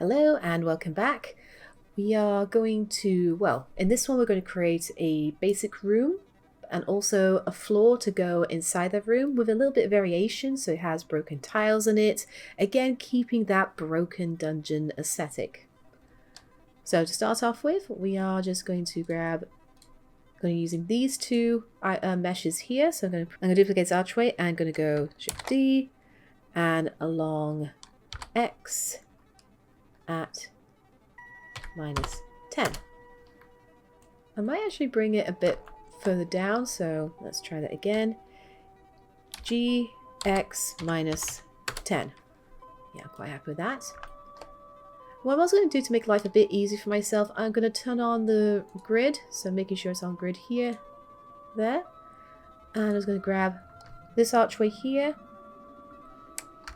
Hello and welcome back. We are going to, well, in this one we're going to create a basic room and also a floor to go inside the room with a little bit of variation, so it has broken tiles in it, again keeping that broken dungeon aesthetic. So to start off with, we are just going to using these two meshes here. So I'm going to duplicate this archway and I'm going to go Shift D and along X at -10. I might actually bring it a bit further down, so let's try that again. G, X, -10. Yeah, I'm quite happy with that. What I'm also going to do to make life a bit easier for myself, I'm going to turn on the grid, so making sure it's on grid here, there. And I'm just going to grab this archway here,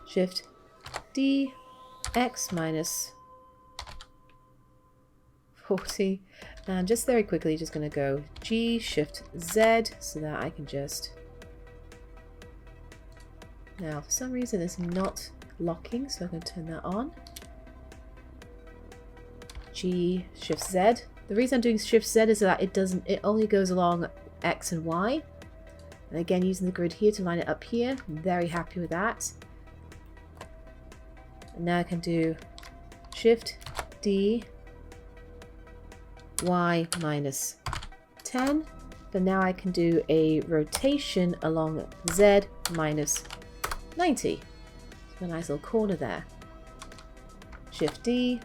Shift D, X -40, and just very quickly just going to go G, Shift Z, so that I can just... Now for some reason it's not locking, so I'm going to turn that on. G, Shift Z. The reason I'm doing Shift Z is that it only goes along X and Y. And again, using the grid here to line it up here. I'm very happy with that. And now I can do Shift D, Y -10. But now I can do a rotation along Z -90. So a nice little corner there. Shift D,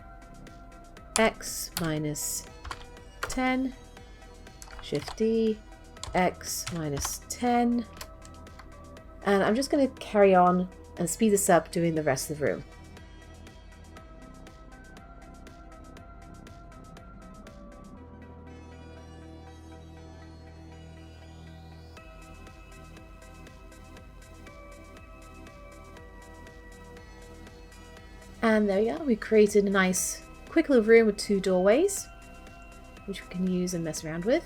X -10, Shift D, X -10, and I'm just going to carry on and speed this up doing the rest of the room. And there we are, we created a nice quick little room with two doorways, which we can use and mess around with.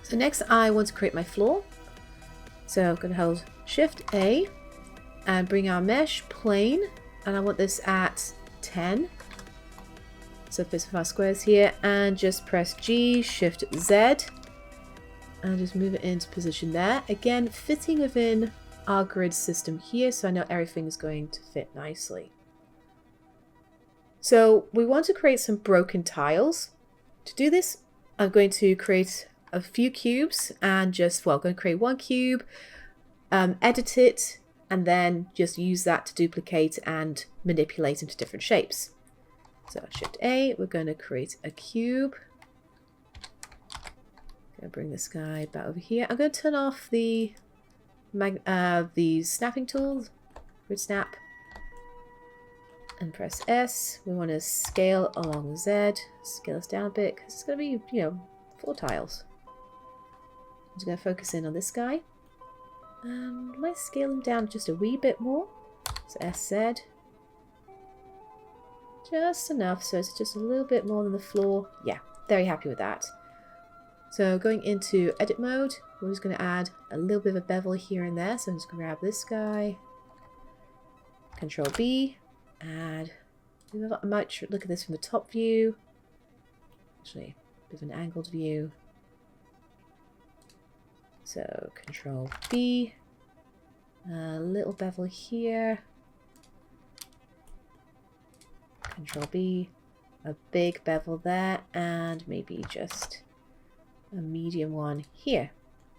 So next I want to create my floor. So I'm going to hold Shift A and bring our mesh plane, and I want this at 10. So it fits with our squares here, and just press G, Shift Z, and just move it into position there. Again, fitting within our grid system here, so I know everything is going to fit nicely. So we want to create some broken tiles. To do this, I'm going to create a few cubes and just, well, I'm going to create one cube, edit it, and then just use that to duplicate and manipulate into different shapes. So Shift A, we're going to create a cube. I'm going to bring this guy back over here. I'm going to turn off the snapping tool, grid snap. And press S. We want to scale along Z. Scale this down a bit because it's going to be, 4 tiles. I'm just going to focus in on this guy. Let's scale him down just a wee bit more. So SZ. Just enough, so it's just a little bit more than the floor. Yeah, very happy with that. So going into edit mode, we're just going to add a little bit of a bevel here and there. So I'm just going to grab this guy. Control B. Add, I might look at this from the top view, actually a bit of an angled view. So Control B, a little bevel here, Control B, a big bevel there, and maybe just a medium one here.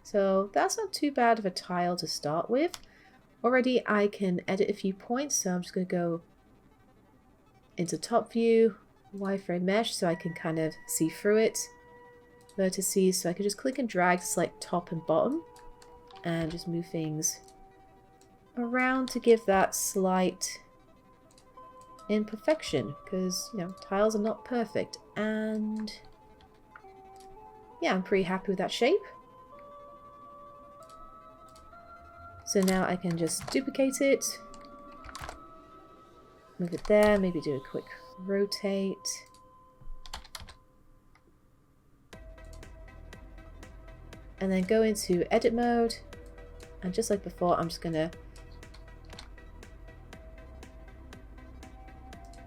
So that's not too bad of a tile to start with. Already I can edit a few points, so I'm just going to go into top view, wireframe mesh, so I can kind of see through it. Vertices, so I can just click and drag to select top and bottom and just move things around to give that slight imperfection, because tiles are not perfect. And yeah, I'm pretty happy with that shape. So now I can just duplicate it, move it there, maybe do a quick rotate. And then go into edit mode. And just like before, I'm just going to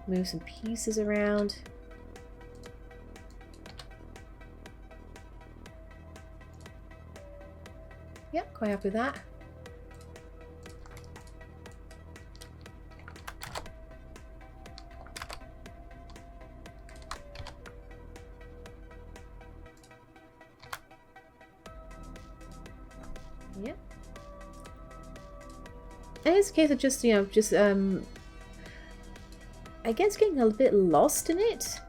Move some pieces around. Yep, quite happy with that. Yep. And it's a case of just, I guess getting a bit lost in it.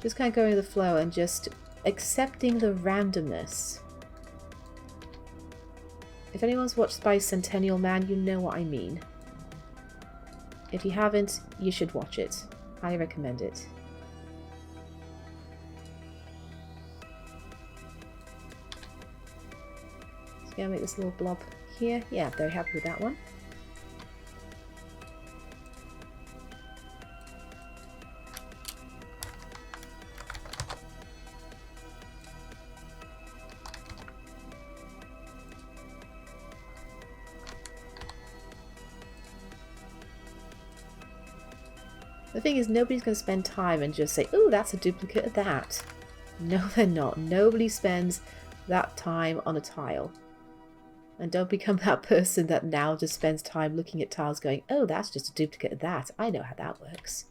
Just kind of going with the flow and just accepting the randomness. If anyone's watched Bicentennial Man, you know what I mean. If you haven't, you should watch it. Highly recommend it. So yeah, make this little blob here. Yeah, very happy with that one. The thing is, nobody's going to spend time and just say, "Ooh, that's a duplicate of that." No, they're not. Nobody spends that time on a tile. And don't become that person that now just spends time looking at tiles going, "Oh, that's just a duplicate of that. I know how that works."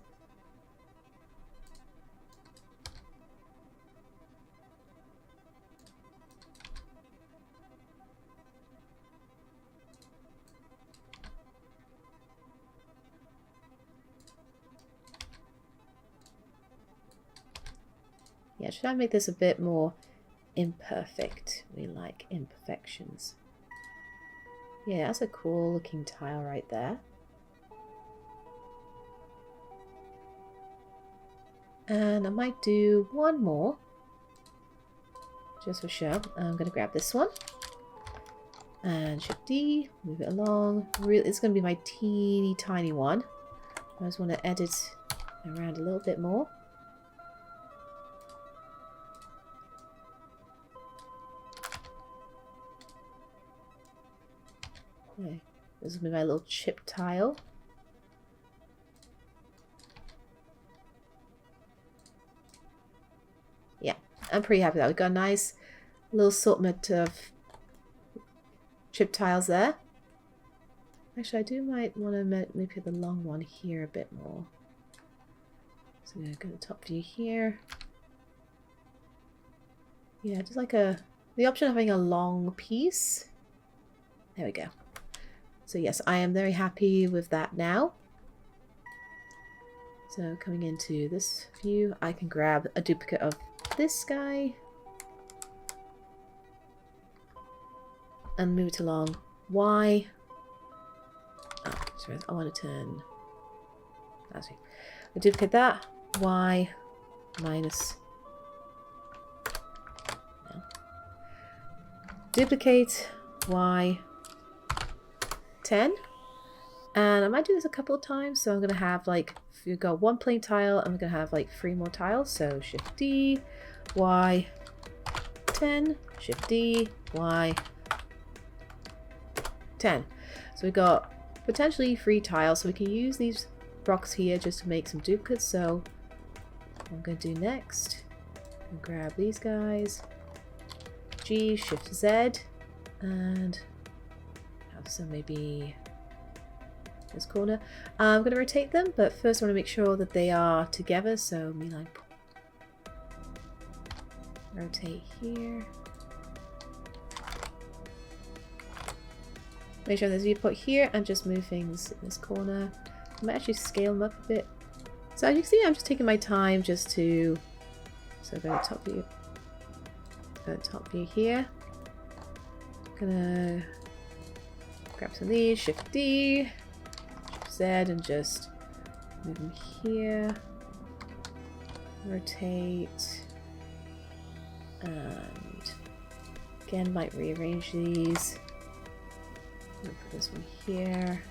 Yeah, should I make this a bit more imperfect? We like imperfections. Yeah, that's a cool looking tile right there. And I might do one more. Just for show. I'm going to grab this one. And Shift D, move it along. Really, it's going to be my teeny tiny one. I just want to edit around a little bit more. Okay, this will be my little chip tile. Yeah, I'm pretty happy with that. We've got a nice little assortment of chip tiles there. Actually, I might want to maybe the long one here a bit more. So I'm going to go to the top view here. Yeah, just like the option of having a long piece. There we go. So yes, I am very happy with that now. So coming into this view, I can grab a duplicate of this guy and move it along Y. Oh, sorry, I want to turn. That's it. I duplicate that Y minus. No. Duplicate Y 10. And I might do this a couple of times, so I'm going to have like, if you've got one plain tile, I'm going to have like 3 more tiles. So Shift D, Y, 10, Shift D, Y, 10. So we've got potentially 3 tiles, so we can use these blocks here just to make some duplicates. So what I'm going to do next, I'm going to grab these guys, G, Shift Z, and have some maybe this corner. I'm going to rotate them, but first I want to make sure that they are together. So me like rotate here. Make sure there's a viewport here and just move things in this corner. I might actually scale them up a bit. So as you can see, I'm just taking my time just to. So go to top view. Go to top view here. Gonna grab some of these. Shift D. Z and just move them here, rotate, and again might rearrange these. Put this one here.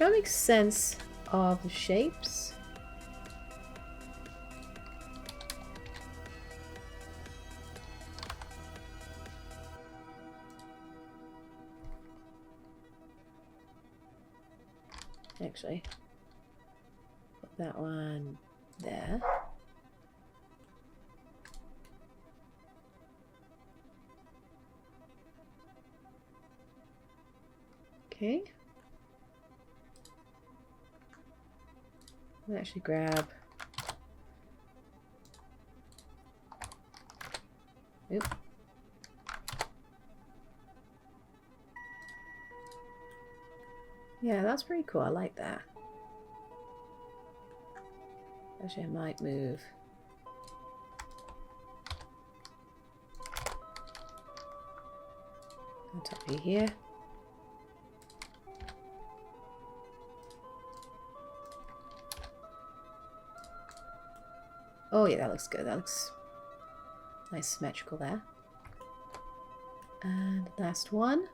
trying to make sense of the shapes. Actually, put that one there. Okay. I'll actually grab. Oop. Yeah, that's pretty cool. I like that. Actually, I might move. On top of here. Oh yeah, that looks good. That looks nice symmetrical there. And last one.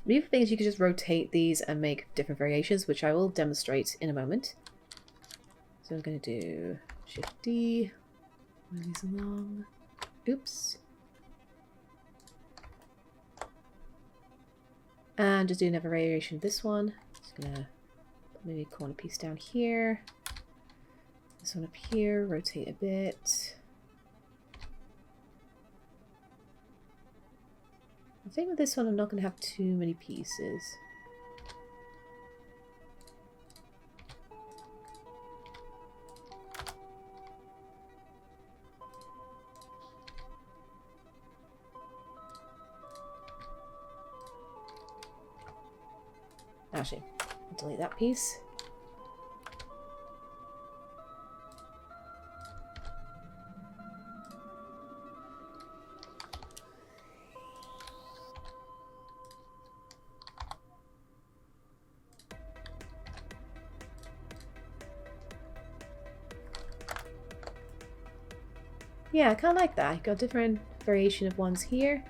The other thing is you can just rotate these and make different variations, which I will demonstrate in a moment. So I'm going to do Shift D, move these along. Oops. And just do another variation of this one. Just going to put maybe a corner piece down here. This one up here, rotate a bit. I think with this one I'm not going to have too many pieces. Actually, I'll delete that piece. Yeah, I kind of like that. Got different variation of ones here.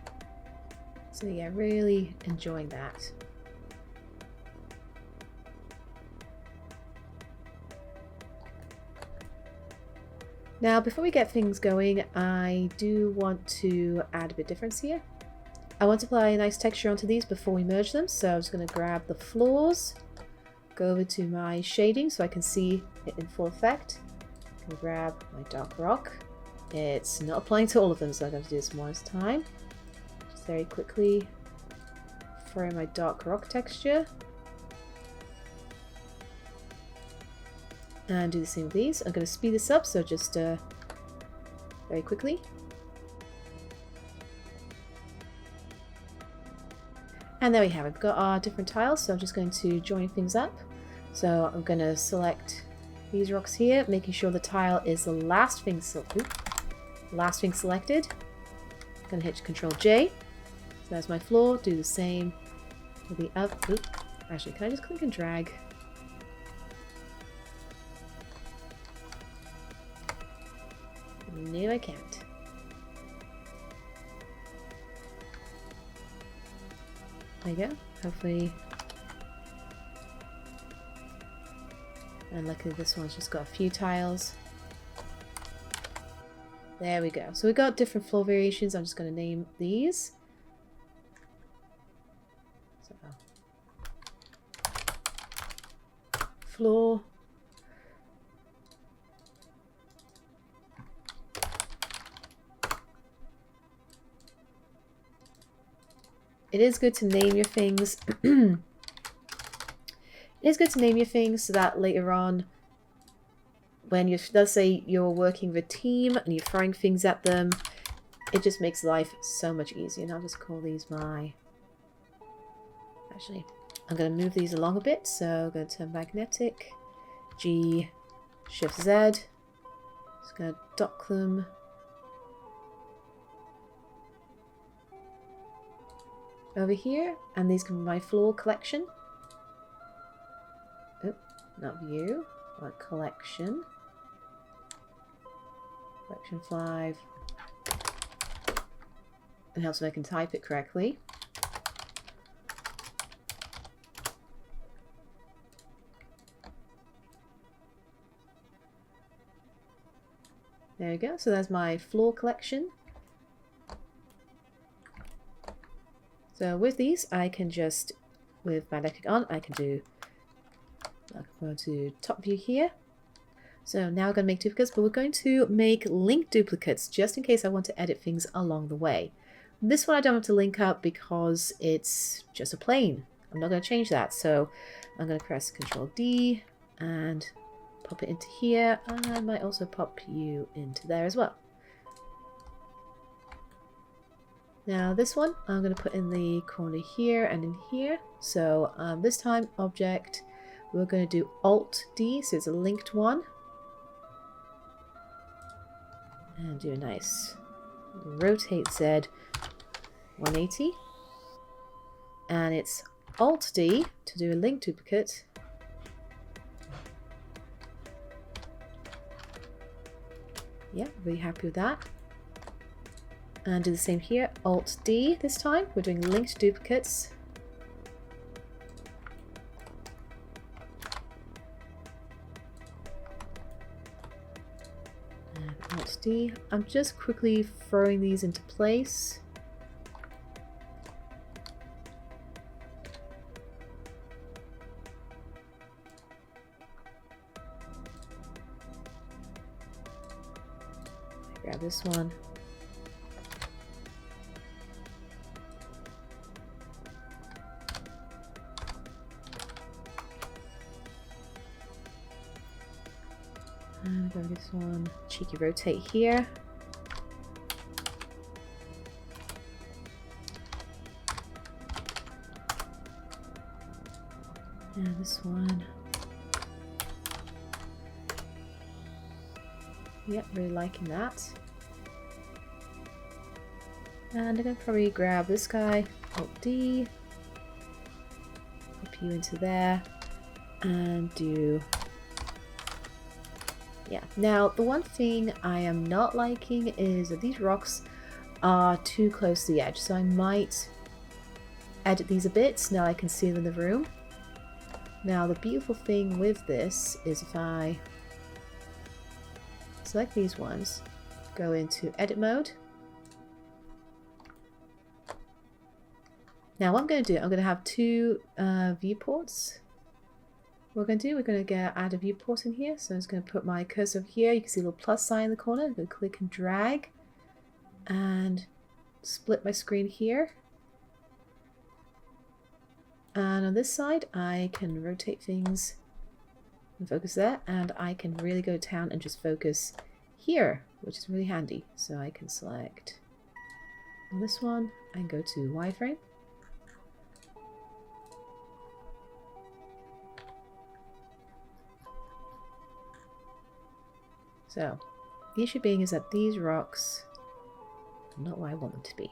So yeah, really enjoying that. Now, before we get things going, I do want to add a bit of difference here. I want to apply a nice texture onto these before we merge them. So I'm just going to grab the floors, go over to my shading so I can see it in full effect. I'm going to grab my dark rock. It's not applying to all of them, so I'm going to do this one at a time. Just very quickly throw in my dark rock texture. And do the same with these. I'm going to speed this up, so just very quickly. And there we have it. We've got our different tiles, so I'm just going to join things up. So I'm going to select these rocks here, making sure the tile is the last thing selected. I'm going to hit Control J. So that's my floor. Do the same with the up. Oop. Actually, can I just click and drag? No, I can't. There you go. Hopefully. And luckily this one's just got a few tiles. There we go. So we've got different floor variations. I'm just going to name these. So, floor. It is good to name your things. It is good to name your things so that later on, when you're, let's say you're working with a team and you're throwing things at them, it just makes life so much easier. And I'll just call these my... Actually, I'm going to move these along a bit. So I'm going to turn magnetic, G, Shift Z. Just going to dock them. Over here, and these can be my floor collection. Oh, not view, but collection. Collection 5. It helps me I can type it correctly. There we go. So that's my floor collection. So with these, I can just, with my left click on, I can do, I'll go to top view here. So now we're going to make duplicates, but we're going to make link duplicates just in case I want to edit things along the way. This one I don't have to link up because it's just a plane. I'm not going to change that. So I'm going to press Control D and pop it into here. And I might also pop you into there as well. Now this one I'm going to put in the corner here and in here. So this time object, we're going to do Alt D, so it's a linked one. And do a nice rotate Z 180. And it's Alt D to do a link duplicate. Yeah, really happy with that. And do the same here, Alt D this time. We're doing linked duplicates. And Alt D. I'm just quickly throwing these into place. Grab this one. And grab this one. Cheeky rotate here. And this one. Yep, really liking that. And I'm going to probably grab this guy, Alt D, pop you into there, and do... Yeah. Now, the one thing I am not liking is that these rocks are too close to the edge, so I might edit these a bit. Now I can see them in the room. Now, the beautiful thing with this is if I select these ones, go into edit mode. Now what I'm going to do, I'm going to have two viewports. What we're going to do, we're going to add a viewport in here. So I'm just going to put my cursor over here. You can see a little plus sign in the corner. I'm going to click and drag and split my screen here. And on this side, I can rotate things and focus there, and I can really go down and just focus here, which is really handy. So I can select on this one and go to wireframe. So the issue being is that these rocks are not where I want them to be.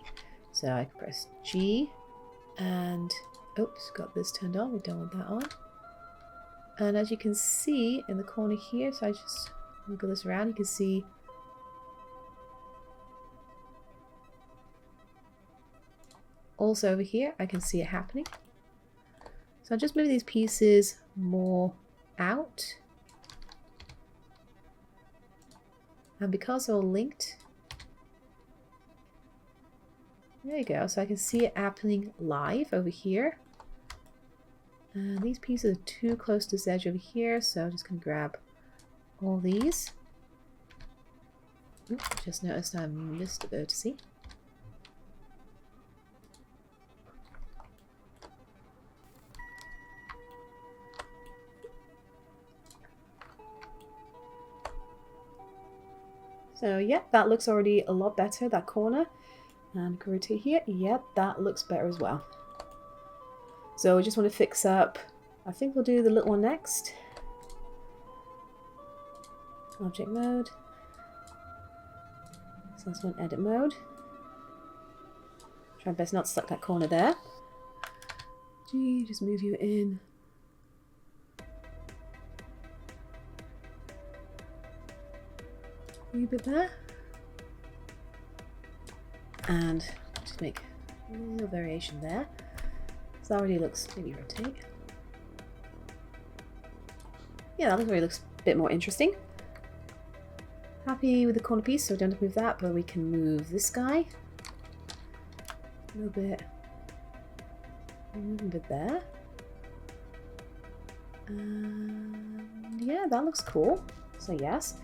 So I can press G and oops, got this turned on. We don't want that on. And as you can see in the corner here, so I just wiggle this around, you can see also over here, I can see it happening. So I'll just move these pieces more out. And because they're all linked, there you go. So I can see it happening live over here. And these pieces are too close to this edge over here, so I'm just going to grab all these. Oops, just noticed I missed a vertice. So yeah, that looks already a lot better, that corner. And rotate here, yeah, that looks better as well. So we just want to fix up, I think we'll do the little one next. Object mode. So that's one, edit mode. Try best not to select that corner there. Gee, just move you in. A little bit there. And just make a little variation there. So that already looks, maybe rotate. Yeah, that already looks a bit more interesting. Happy with the corner piece, so we don't have to move that, but we can move this guy. A little bit. A little bit there. And yeah, that looks cool. So yes.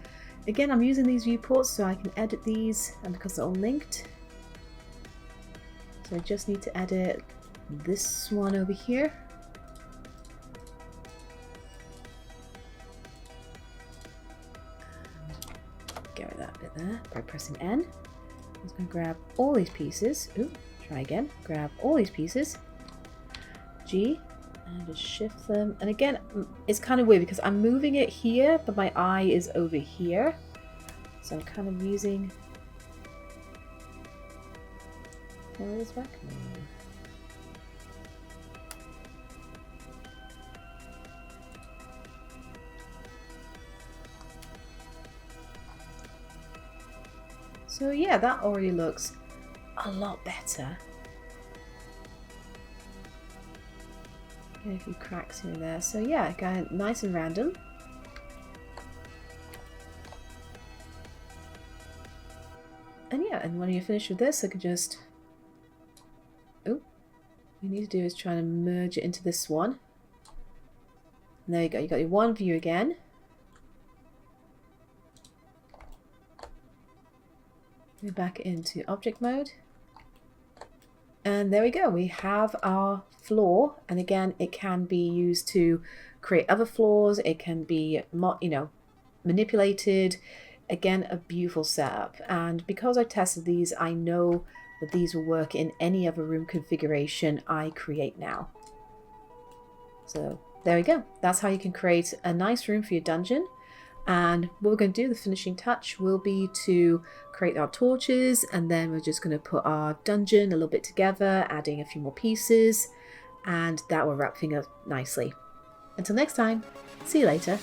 Again, I'm using these viewports so I can edit these, and because they're all linked. So I just need to edit this one over here. Get rid of that bit there by pressing N. I'm just going to grab all these pieces. Ooh, try again. Grab all these pieces. G. And just shift them. And again, it's kind of weird because I'm moving it here, but my eye is over here. So I'm kind of using... Can I this back? No. So yeah, that already looks a lot better. Get a few cracks here and there. So yeah, kind of nice and random. And yeah, and when you're finished with this, I could just... Oh, what you need to do is try to merge it into this one. And there you go, you got your one view again. Go back into object mode. And there we go, we have our floor. And again, it can be used to create other floors. It can be, you know, manipulated. Again, a beautiful setup. And because I tested these, I know that these will work in any other room configuration I create now. So there we go. That's how you can create a nice room for your dungeon. And what we're going to do, the finishing touch, will be to create our torches, and then we're just going to put our dungeon a little bit together, adding a few more pieces, and that will wrap things up nicely. Until next time, see you later.